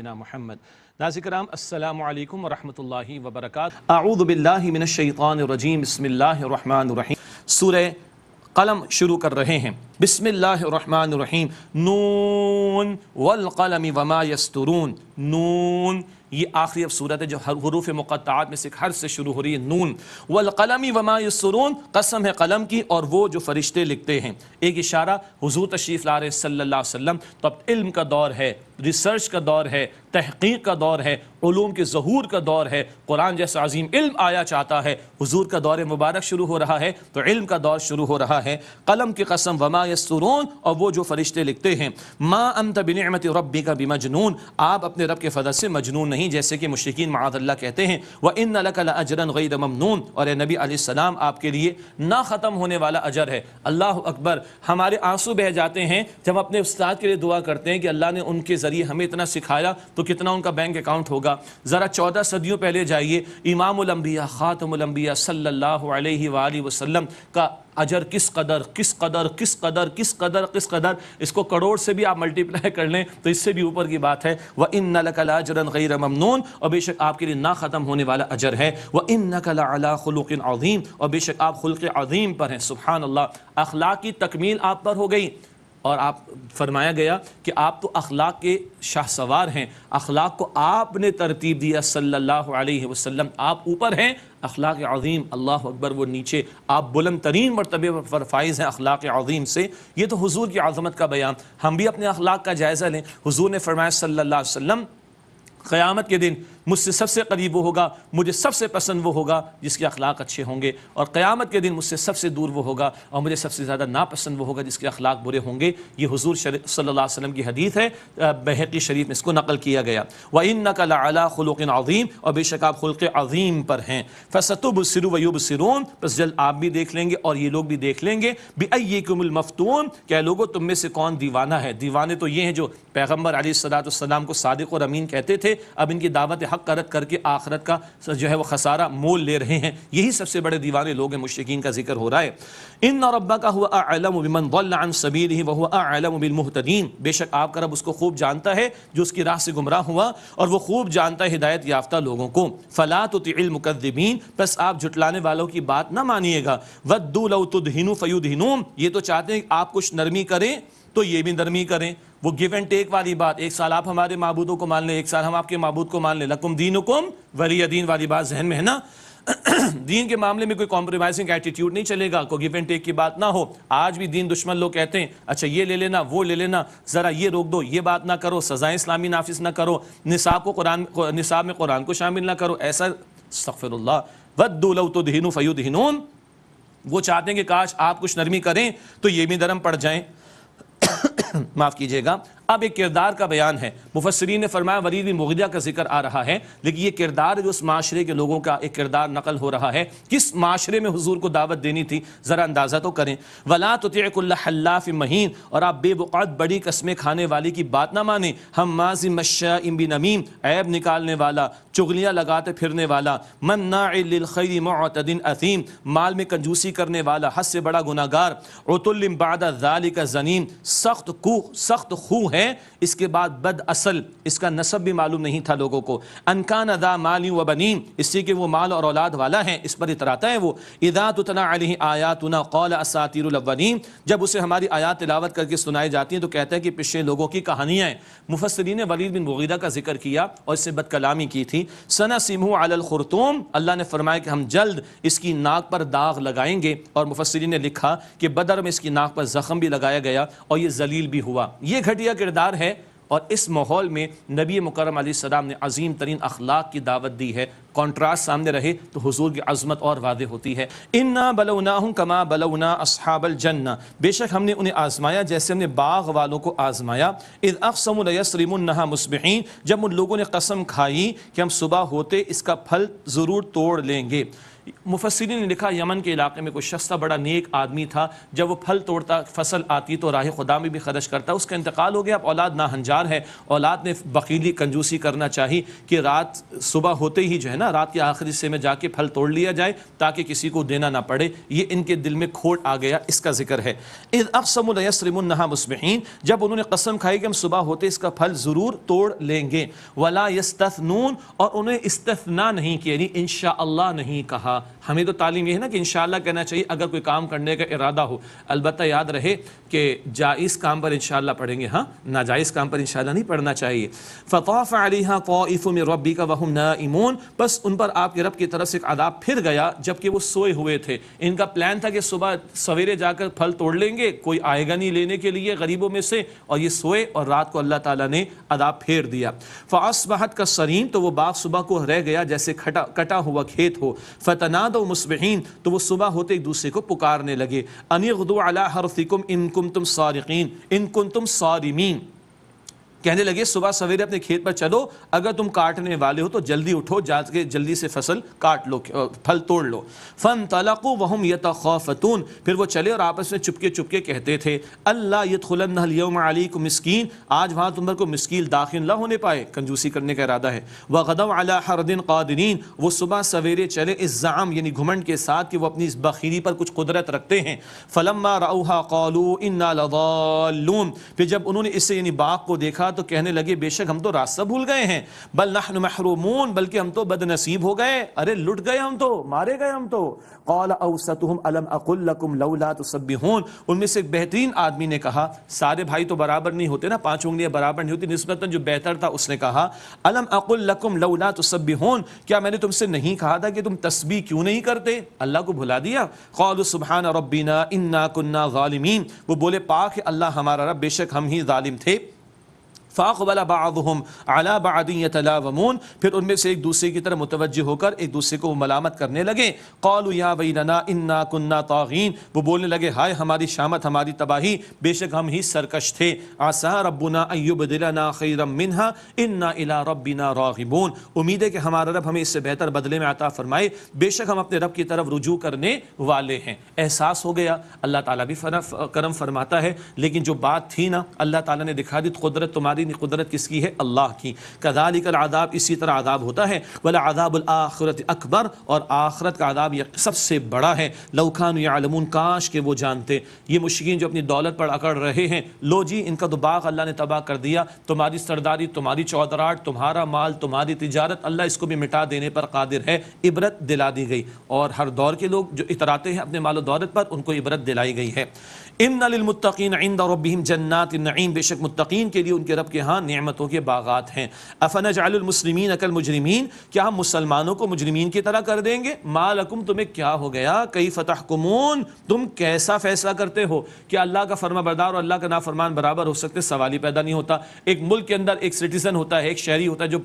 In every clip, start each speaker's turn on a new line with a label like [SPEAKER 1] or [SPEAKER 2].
[SPEAKER 1] محمد ناظرین کرام السلام علیکم ورحمۃ اللہ وبرکاتہ۔ اعوذ باللہ من الشیطان الرجیم، بسم اللہ الرحمن الرحیم۔ سورہ قلم شروع کر رہے ہیں۔ بسم اللہ الرحمن الرحیم۔ نون والقلم وما یسطرون۔ نون یہ آخری اب صورت ہے جو حروف مقطعات میں سے ایک حرف سے شروع ہو رہی ہے، نون۔ والقلم وما یسطرون، قسم ہے قلم کی اور وہ جو فرشتے لکھتے ہیں۔ ایک اشارہ، حضور تشریف لا رہے صلی اللہ علیہ وسلم، تو اب علم کا دور ہے، ریسرچ کا دور ہے، تحقیق کا دور ہے، علوم کے ظہور کا دور ہے۔ قرآن جیسا عظیم علم آیا چاہتا ہے، حضور کا دور مبارک شروع ہو رہا ہے تو علم کا دور شروع ہو رہا ہے۔ قلم کی قسم، وما یسطرون، اور وہ جو فرشتے لکھتے ہیں۔ ما انت بنعمت ربک بمجنون، آپ اپنے رب کے فضل سے مجنون نہیں، جیسے کہ مشرکین معاذ اللہ کہتے ہیں۔ وَإِنَّ لَكَ لَأَجْرًا غَيْرَ مَمْنُونَ، اور اے نبی علیہ السلام آپ کے لیے نہ ختم ہونے والا اجر ہے۔ اللہ اکبر، ہمارے آنسو بہہ جاتے ہیں جب ہم اپنے استاد کے لیے دعا کرتے ہیں کہ اللہ نے ان کے ذریعے ہمیں اتنا سکھایا تو کتنا ان کا بینک اکاؤنٹ ہوگا۔ ذرا 14 صدیوں پہلے جائیے، امام الانبیاء خاتم الانبیاء صلی اللہ علیہ وآلہ وسلم کا اجر کس قدر کس قدر کس قدر کس قدر کس قدر، اس کو کروڑ سے بھی آپ ملٹیپلائی کر لیں تو اس سے بھی اوپر کی بات ہے۔ وَإِنَّ لَكَ لَأَجْرًا غَيْرَ مَمْنُونَ، اور بے شک آپ کے لیے نہ ختم ہونے والا اجر ہے۔ وَإِنَّكَ لَعَلَىٰ خُلُقٍ عَظِيمٍ، اور بے شک آپ خلق عظیم پر ہیں۔ سبحان اللہ، اخلاق کی تکمیل آپ پر ہو گئی، اور آپ فرمایا گیا کہ آپ تو اخلاق کے شاہ سوار ہیں، اخلاق کو آپ نے ترتیب دیا صلی اللہ علیہ وسلم، آپ اوپر ہیں اخلاق عظیم، اللہ اکبر، وہ نیچے، آپ بلند ترین مرتبے پر فائز ہیں اخلاق عظیم سے۔ یہ تو حضور کی عظمت کا بیان۔ ہم بھی اپنے اخلاق کا جائزہ لیں۔ حضور نے فرمایا صلی اللہ علیہ وسلم، قیامت کے دن مجھ سے سب سے قریب وہ ہوگا، مجھے سب سے پسند وہ ہوگا جس کے اخلاق اچھے ہوں گے، اور قیامت کے دن مجھ سے سب سے دور وہ ہوگا اور مجھے سب سے زیادہ ناپسند وہ ہوگا جس کے اخلاق برے ہوں گے۔ یہ حضور صلی اللہ علیہ وسلم کی حدیث ہے، بہقی شریف میں اس کو نقل کیا گیا۔ وَإِنَّكَ لَعَلَىٰ خُلُقٍ عَظِيمٍ، اور بے شک آپ خلق عظیم پر ہیں۔ فَسَتُبْصِرُ وَيُبْصِرُونَ، بس جلد آپ بھی دیکھ لیں گے اور یہ لوگ بھی دیکھ لیں گے۔ بِأَيِّكُمُ الْمَفْتُونُ، کہ لوگوں تم میں سے کون دیوانہ ہے۔ دیوانے تو یہ ہیں جو پیغمبر علیہ السلام کو صادق اور امین کہتے تھے، اب ان کی دعوت حق کا رد کر کے آخرت کا جو ہے وہ خسارہ مول لے رہے ہیں۔ یہی سب سے بڑے دیوانے لوگ ہیں، مشرکین کا ذکر ہو رہا ہے۔ ان ربک هو اعلم بمن ضل عن سبیلہ وهو اعلم بالمہتدین، بے شک آپ کا رب اس کو خوب جانتا ہے جو اس کی راہ سے گمراہ ہوا، اور وہ خوب جانتا ہے ہدایت یافتہ لوگوں کو۔ فلا تطع المکذبین، بس آپ جھٹلانے والوں کی بات نہ مانیے گا۔ ودوا لو تدہنوا فیدہنون، یہ تو چاہتے ہیں کہ آپ کچھ نرمی کریں تو یہ بھی نرمی کریں، وہ گیو اینڈ ٹیک والی بات، ایک سال آپ ہمارے معبودوں کو مان لیں، ایک سال ہم آپ کے معبود کو مان لیں، لکم دینکم ولی دین والی بات ذہن میں ہے نا۔ دین کے معاملے میں کوئی کمپرومائزنگ ایٹیٹیوڈ نہیں چلے گا، کوئی گیو اینڈ ٹیک کی بات نہ ہو۔ آج بھی دین دشمن لوگ کہتے ہیں اچھا یہ لے لینا وہ لے لینا، ذرا یہ روک دو، یہ بات نہ کرو، سزائیں اسلامی نافذ نہ کرو، نصاب میں قرآن کو شامل نہ کرو، ایسا استغفر اللہ۔ ودوا لو تدہنوا فیدہنون، وہ چاہتے ہیں کہ کاش آپ کچھ نرمی کریں تو یہ بھی نرم پڑ جائیں۔ معاف کیجئے گا۔ اب ایک کردار کا بیان ہے، مفسرین نے فرمایا ولید بن مغیرہ کا ذکر آ رہا ہے، لیکن یہ کردار جو اس معاشرے کے لوگوں کا ایک کردار نقل ہو رہا ہے، کس معاشرے میں حضور کو دعوت دینی تھی ذرا اندازہ تو کریں۔ ولا تطع كل حلاف مہین، اور آپ بے وقعت بڑی قسمیں کھانے والی کی بات نہ مانیں۔ ہماز مشاء بنمیم، عیب نکالنے والا، چغلیاں لگاتے پھرنے والا، مناع للخیر معتد اثیم، مال میں کنجوسی کرنے والا، حد سے بڑا گناہگار، عتل بعد ذلک زنیم، سخت خو ہے، اس کے بعد بد اصل، اس کا نسب بھی معلوم نہیں تھا لوگوں کو۔ ان کان ذا مال و بنین، اس سے کہ وہ مال اور اولاد والا ہے، اس پر اتراتا ہے وہ۔ اذا تتلی علیہ آیاتنا قال اساطیر الاولین، جب اسے ہماری آیات تلاوت کر کے سنائی جاتی ہیں تو کہتا ہے کہ پچھلے لوگوں کی کہانیاں ہیں۔ مفسرین نے ولید بن مغیرہ کا ذکر کیا اور اس سے بد کلامی کی تھی۔ سنسمہ علی الخرطوم، اللہ نے فرمایا کہ ہم جلد اس کی ناک پر داغ لگائیں گے، اور مفسرین نے لکھا کہ بدر میں اس کی ناک پر زخم بھی لگایا گیا اور یہ ذلیل بھی ہوا۔ یہ گھٹیا کردار ہے، اور اس ماحول میں نبی مکرم علیہ السلام نے عظیم ترین اخلاق کی دعوت دی ہے۔ کنٹراسٹ سامنے رہے تو حضور کی عظمت اور واضح ہوتی ہے۔ انا بلوناہم کما بلونا اصحاب الجنہ، بے شک ہم نے انہیں آزمایا جیسے ہم نے باغ والوں کو آزمایا۔ اذ اقسموا لیصرمنها مصبحین، جب ان لوگوں نے قسم کھائی کہ ہم صبح ہوتے اس کا پھل ضرور توڑ لیں گے۔ مفسرین نے لکھا یمن کے علاقے میں کوئی شخص تھا، بڑا نیک آدمی تھا، جب وہ پھل توڑتا فصل آتی تو راہ خدا میں بھی خرچ کرتا، اس کا انتقال ہو گیا، اب اولاد ناہنجار ہے، اولاد نے بخیلی کنجوسی کرنا چاہی کہ رات صبح ہوتے ہی جو ہے نا رات کے آخری حصے میں جا کے پھل توڑ لیا جائے تاکہ کسی کو دینا نہ پڑے، یہ ان کے دل میں کھوٹ آ گیا، اس کا ذکر ہے۔ اذ اقسموا لیصرمنها مصبحین، جب انہوں نے قسم کھائی کہ ہم صبح ہوتے اس کا پھل ضرور توڑ لیں گے، ولا یستثنون، اور انہیں استثناء نہیں کیا، یعنی انشاءاللہ نہیں کہا۔ ہمیں تو تعلیم یہ ہے نا کہ انشاءاللہ کہنا چاہیے اگر کوئی کام کرنے کا ارادہ ہو، البتہ یاد رہے کہ جائز کام پر انشاءاللہ پڑھیں گے، ہاں ناجائز کام پر انشاءاللہ نہیں پڑھنا چاہیے۔ فطاف علیہا طائف من ربک وہم نائمون، بس ان پر آپ کے رب کی طرف سے ایک عذاب پھر گیا جبکہ وہ سوئے ہوئے تھے۔ ان کا پلان تھا کہ صبح سویرے جا کر پھل توڑ لیں گے، کوئی آئے گا نہیں لینے کے لیے غریبوں میں سے، اور یہ سوئے اور رات کو اللہ تعالیٰ نے عذاب پھیر دیا۔ فاصبحت کالصریم، تو وہ باغ صبح کو رہ گیا جیسے کٹا ہوا کھیت ہو۔ فتنادوا مصبحین، تو وہ صبح ہوتے ایک دوسرے کو پکارنے لگے، ان اغدوا علی حرثکم ان کنتم صارقین ان کنتم صارمین، کہنے لگے صبح سویرے اپنے کھیت پر چلو، اگر تم کاٹنے والے ہو تو جلدی اٹھو، جا کے جلدی سے فصل کاٹ لو، پھل توڑ لو۔ فانطلقوا وهم يتخافتون، پھر وہ چلے اور آپس میں چپکے چپکے کہتے تھے، اللہ يدخلن اليوم علیکم مسکین، آج وہاں تم پر کو مسکین داخل نہ ہونے پائے، کنجوسی کرنے کا ارادہ ہے۔ وغدوا علی حرد قادرین، وہ صبح سویرے چلے اس زعم یعنی گھمنڈ کے ساتھ کہ وہ اپنی اس بخیلی پر کچھ قدرت رکھتے ہیں۔ فلما رأوها قالوا انا لضالون، پھر جب انہوں نے اسے یعنی باغ کو دیکھا تو کہنے لگے بے شک ہم تو راستہ بھول گئے ہیں، بل نحن محرومون، بلکہ ہم تو بد نصیب ہو گئے، ارے لٹ گئے ہم تو، مارے گئے ہم تو۔ قال اوسطهم الم اقل لكم لولا تسبحون، ان میں سے ایک بہترین آدمی نے کہا، سارے بھائی تو برابر نہیں ہوتے نا، 5 انگلیاں برابر نہیں ہوتی، نسبتاً جو بہتر تھا اس نے کہا الم اقل لكم لولا تسبحون، کیا میں نے تم سے نہیں کہا تھا کہ تم تسبیح کیوں نہیں کرتے، اللہ کو بھلا دیا۔ قالوا سبحان ربنا انا كنا ظالمین، وہ بولے پاک ہے اللہ ہمارا رب، بے شک ہم ہی ظالم تھے۔ فاقبل بعضهم على بعض يتلاومون، پھر ان میں سے ایک دوسرے کی طرف متوجہ ہو کر ایک دوسرے کو ملامت کرنے لگے۔ قالوا یا ویلنا انا كنا طاغین، وہ بولنے لگے ہائے ہماری شامت، ہماری تباہی، بے شک ہم ہی سرکش تھے۔ عسى ربنا ان يبدلنا خيرا منها انا الى ربنا راغبون، امید ہے کہ ہمارا رب ہمیں اس سے بہتر بدلے میں عطا فرمائے، بے شک ہم اپنے رب کی طرف رجوع کرنے والے ہیں۔ احساس ہو گیا، اللہ تعالیٰ بھی کرم فرماتا ہے، لیکن جو بات تھی نا اللہ تعالیٰ نے دکھا دی قدرت تمہاری، قدرت کس کی ہے؟ اللہ کی۔ کذالک العذاب، اسی طرح عذاب ہوتا ہے، ولعذاب الآخرۃ اکبر، اور آخرت کا عذاب یہ سب سے بڑا ہے۔ لو کانوا یعلمون، کاش کہ وہ جانتے۔ یہ مشرکین جو اپنی دولت پر اکڑ رہے ہیں، لو جی ان کا تو باغ اللہ نے تباہ کر دیا، تمہاری سرداری، تمہاری چودراہٹ، تمہارا مال، تمہاری تجارت، اللہ اس کو بھی مٹا دینے پر قادر ہے، عبرت دلا دی گئی، اور ہر دور کے لوگ جو اتراتے ہیں اپنے مال و دولت پر ان کو عبرت دلائی گئی ہے۔ ان للمتقین عند ربهم جنات النعیم، بے شک متقین کے لیے ان کے رب کے ہاں نعمتوں کے باغات ہیں۔ افنجعل المسلمین کالمجرمین، کیا ہم مسلمانوں کو مجرمین کی طرح کر دیں گے؟ ما لکم، تمہیں کیا ہو گیا؟ کیف تحکمون، تم کیسا فیصلہ کرتے ہو؟ کیا اللہ کا فرما بردار اور اللہ کا نافرمان برابر ہو سکتے؟ سوال ہی پیدا نہیں ہوتا۔ ایک ملک کے اندر ایک سٹیزن ہوتا ہے، ایک شہری ہوتا ہے جو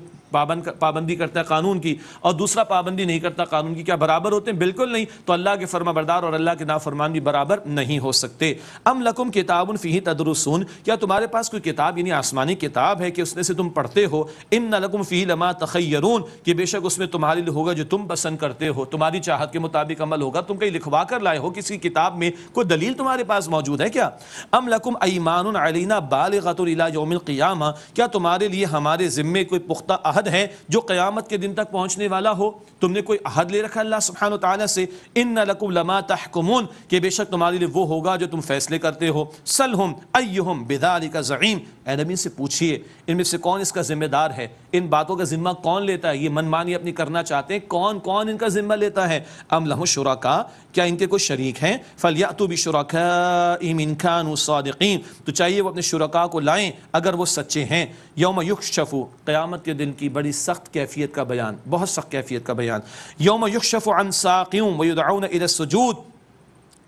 [SPEAKER 1] پابندی کرتا ہے قانون کی، اور دوسرا پابندی نہیں کرتا قانون کی، کیا برابر ہوتے ہیں؟ بالکل نہیں۔ تو اللہ کے فرما بردار اور اللہ کے نافرمان بھی برابر نہیں ہو سکتے۔ ام لکم کتاب فیہ تدرسون، کیا تمہارے پاس کوئی کتاب یعنی آسمانی کتاب ہے کہ اس میں سے تم پڑھتے ہو؟ ان لکم فیہ لما تخیرون، کہ بے شک اس میں تمہارے لیے ہوگا جو تم پسند کرتے ہو، تمہاری چاہت کے مطابق عمل ہوگا، تم کہیں لکھوا کر لائے ہو کسی کتاب میں، کوئی دلیل تمہارے پاس موجود ہے کیا؟ ام لکم ایمان علینا بالغۃ الی یوم القیامہ، کیا تمہارے لیے ہمارے ذمے کوئی پختہ عہد ہے جو قیامت کے دن تک پہنچنے والا ہو؟ تم نے کوئی عہد لے رکھا اللہ سبحانہ و تعالیٰ سے؟ ان لکم لما تحکمون، کہ بے شک تمہارے لیے وہ ہوگا جو تم فیصلے کرتے ہو۔ سلہم ایہم بذالک زعیم، اے نبی سے پوچھئے ان میں سے کون اس کا ذمہ دار ہے، ان باتوں کا ذمہ کون لیتا ہے، یہ من مانی اپنی کرنا چاہتے ہیں، کون کون ان کا ذمہ لیتا ہے؟ ام لہم شرکاء، کیا ان کے کوئی شریک ہیں؟ فلیأتوا بشرکائہم ان کانوا صادقین، تو چاہیے وہ اپنے شرکاء کو لائیں اگر وہ سچے ہیں۔ یوم یکشف، قیامت کے دن کی بڑی سخت کیفیت کا بیان، بہت سخت کیفیت کا بیان۔ یوم یکشف عن ساق ویدعون الی السجود،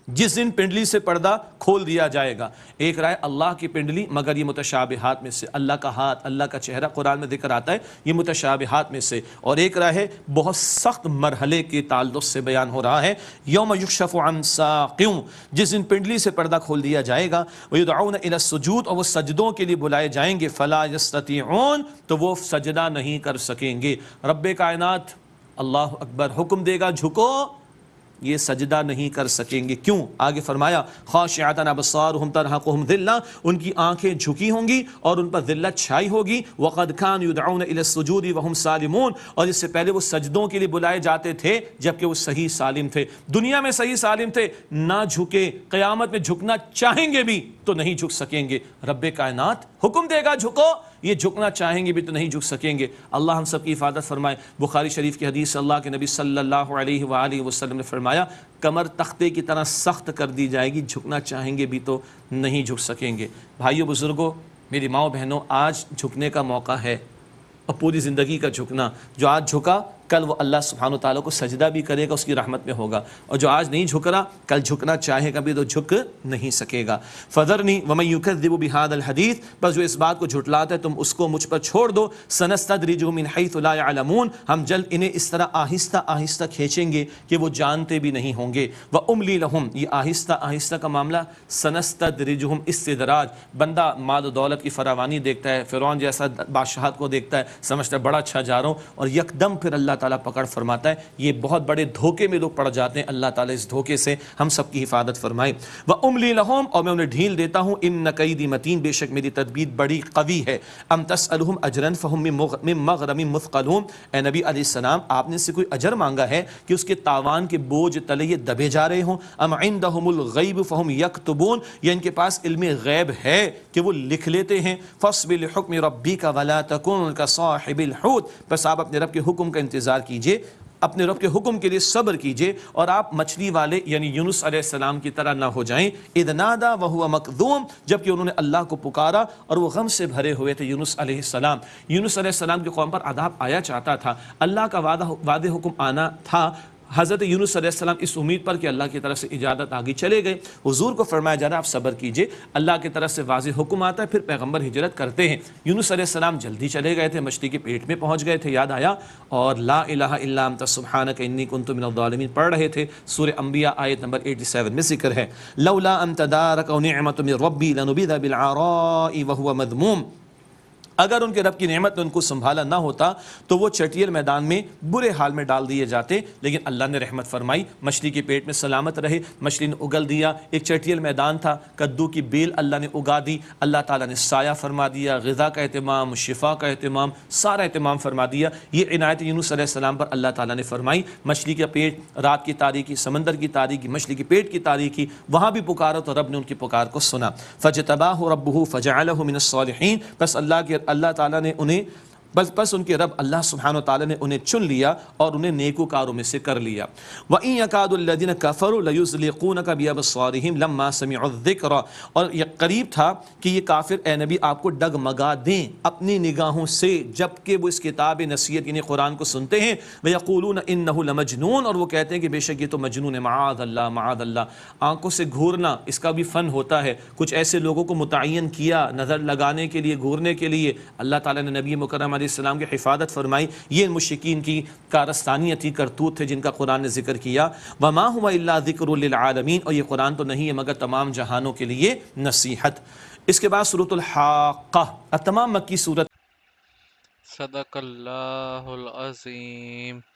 [SPEAKER 1] جس دن پنڈلی سے پردہ کھول دیا جائے گا۔ ایک رائے اللہ کی پنڈلی، مگر یہ متشابہات میں سے، اللہ کا ہاتھ، اللہ کا چہرہ قرآن میں ذکر آتا ہے، یہ متشابہات میں سے، اور ایک رائے ہے بہت سخت مرحلے کے تعلق سے بیان ہو رہا ہے۔ یوم یکشف عن ساق، جس دن پنڈلی سے پردہ کھول دیا جائے گا، ویدعون الی السجود، اور وہ سجدوں کے لیے بلائے جائیں گے، فلا یستطیعون، تو وہ سجدہ نہیں کر سکیں گے۔ رب کائنات اللہ اکبر حکم دے گا جھکو، یہ سجدہ نہیں کر سکیں گے. کیوں؟ آگے فرمایا خاشعۃ ابصارہم ترہقہم ذلہ، ان کی آنکھیں جھکی ہوں گی اور ان پر ذلت چھائی ہوگی. وقد كانوا يدعون الى السجود وهم سالمون، اور اس سے پہلے وہ سجدوں کے لیے بلائے جاتے تھے جبکہ وہ صحیح سالم تھے. دنیا میں صحیح سالم تھے، نہ جھکے، قیامت میں جھکنا چاہیں گے بھی تو نہیں جھک سکیں گے. رب کائنات حکم دے گا جھکو، یہ جھکنا چاہیں گے بھی تو نہیں جھک سکیں گے. اللہ ہم سب کی حفاظت فرمائے. بخاری شریف کی حدیث سے اللہ کے نبی صلی اللہ علیہ وآلہ وسلم نے فرمایا کمر تختے کی طرح سخت کر دی جائے گی، جھکنا چاہیں گے بھی تو نہیں جھک سکیں گے. بھائیو بزرگوں، میری ماؤں بہنوں، آج جھکنے کا موقع ہے اور پوری زندگی کا جھکنا. جو آج جھکا کل وہ اللہ سبحانہ و تعالیٰ کو سجدہ بھی کرے گا، اس کی رحمت میں ہوگا. اور جو آج نہیں جھک رہا کل جھکنا چاہے گا بھی تو جھک نہیں سکے گا. فذرنی ومن یکذب بہذا الحدیث، بس جو اس بات کو جھٹلاتا ہے تم اس کو مجھ پر چھوڑ دو. سنستدرجہم من حیث لا یعلمون، ہم جلد انہیں اس طرح آہستہ آہستہ کھینچیں گے کہ وہ جانتے بھی نہیں ہوں گے. واملی لہم، یہ آہستہ آہستہ کا معاملہ سنستدرجہم استدراج. بندہ مال و دولت کی فراوانی دیکھتا ہے، فرعون جیسا بادشاہت کو دیکھتا ہے، سمجھتا ہے بڑا اچھا جا رہا ہوں، اور یکدم پھر اللہ تعالیٰ پکڑ فرماتا ہے. یہ بہت بڑے دھوکے میں لوگ پڑ جاتے ہیں. اللہ تعالیٰ اس دھوکے سے ہم سب کی حفاظت فرمائے. وَأُمْلِي لَهُمْ، اور میں انہیں ڈھیل دیتا ہوں. إِنَّ كَيْدِي مَتِينٌ، بے شک میری تدبیر بڑی قوی ہے. أَمْ تَسْأَلُهُمْ أَجْرًا فَهُمْ مِنْ مَغْرَمٍ مُثْقَلُونَ، اے نبی علیہ السلام آپ نے سے کوئی اجر مانگا ہے کہ اس کے تاوان کے بوجھ تلے یہ دبے جا رہے ہوں. أَمْ عِنْدَهُمُ الْغَيْبُ فَهُمْ يَكْتُبُونَ، یا ان کے پاس علم غیب ہے کہ وہ لکھ لیتے ہیں. فَاصْبِرْ لِحُكْمِ رَبِّكَ وَلَا تَكُنْ كَصَاحِبِ الْحُوتِ، بس آپ اپنے رب کے حکم کا انتظار کیجئے، اپنے رب کے حکم کے لیے صبر کیجئے، اور آپ مچھلی والے یعنی یونس علیہ السلام کی طرح نہ ہو جائیں. اذ نادى وهو مكظوم، جبکہ انہوں نے اللہ کو پکارا اور وہ غم سے بھرے ہوئے تھے. یونس علیہ السلام، یونس علیہ السلام کی قوم پر عذاب آیا چاہتا تھا، اللہ کا وعدہ حکم آنا تھا. حضرت یونس علیہ السلام اس امید پر کہ اللہ کی طرف سے اجازت آگے چلے گئے. حضور کو فرمایا جا رہا ہے آپ صبر کیجئے، اللہ کی طرف سے واضح حکم آتا ہے، پھر پیغمبر ہجرت کرتے ہیں. یونس علیہ السلام جلدی چلے گئے تھے، مچھلی کے پیٹ میں پہنچ گئے تھے، یاد آیا، اور لا الہ الا انت سبحانک انی کنت من الظالمین پڑھ رہے تھے. سورہ انبیاء آیت نمبر 87 میں ذکر ہے لولا ان تدارکہ نعمت من ربی لنبذ بالعراء وهو مذموم، اگر ان کے رب کی نعمت نے ان کو سنبھالا نہ ہوتا تو وہ چٹیل میدان میں برے حال میں ڈال دیے جاتے. لیکن اللہ نے رحمت فرمائی، مچھلی کے پیٹ میں سلامت رہے، مچھلی نے اگل دیا. ایک چٹیل میدان تھا، کدو کی بیل اللہ نے اگا دی، اللہ تعالیٰ نے سایہ فرما دیا، غذا کا اہتمام، شفا کا اہتمام، سارا اہتمام فرما دیا. یہ عنایت یونس علیہ السلام پر اللہ تعالیٰ نے فرمائی. مچھلی کا پیٹ، رات کی تاریکی، سمندر کی تاریکی، مچھلی کے پیٹ کی تاریکی، وہاں بھی پکارا تو رب نے ان کی پکار کو سنا. فجتباہ ربہ فجعلہ من الصالحین، بس اللہ تعالیٰ نے انہیں بس ان کے رب اللہ سبحانہ وتعالیٰ نے انہیں چن لیا اور انہیں نیکوکاروں میں سے کر لیا. وَإِن يَكَادُ الَّذِينَ كَفَرُوا لَيُزْلِقُونَكَ بِأَبْصَارِهِمْ لَمَّا سَمِعُوا الذِّكْرَ، اور یہ قریب تھا کہ یہ کافر اے نبی آپ کو ڈگمگا دیں اپنی نگاہوں سے جب کہ وہ اس کتاب نصیحت یعنی قرآن کو سنتے ہیں. وَيَقُولُونَ إِنَّهُ لَمَجْنُونَ، اور وہ کہتے ہیں کہ بے شک یہ تو مجنون ہے. معاذ اللہ معاذ اللہ. آنکھوں سے گھورنا اس کا بھی فن ہوتا ہے. کچھ ایسے لوگوں کو متعین کیا نظر لگانے کے لیے، گھورنے کے لیے. اللہ تعالیٰ نے نبی مکرم علیہ السلام کی حفاظت فرمائی. یہ مشرکین کی کارستانیت تھی، کرتوت تھے جن کا قرآن نے ذکر کیا. وما هو الا ذکر للعالمین، اور یہ قرآن تو نہیں ہے مگر تمام جہانوں کے لیے نصیحت. اس کے بعد سورۃ الحاقہ، تمام مکی سورت.
[SPEAKER 2] صدق اللہ العظیم.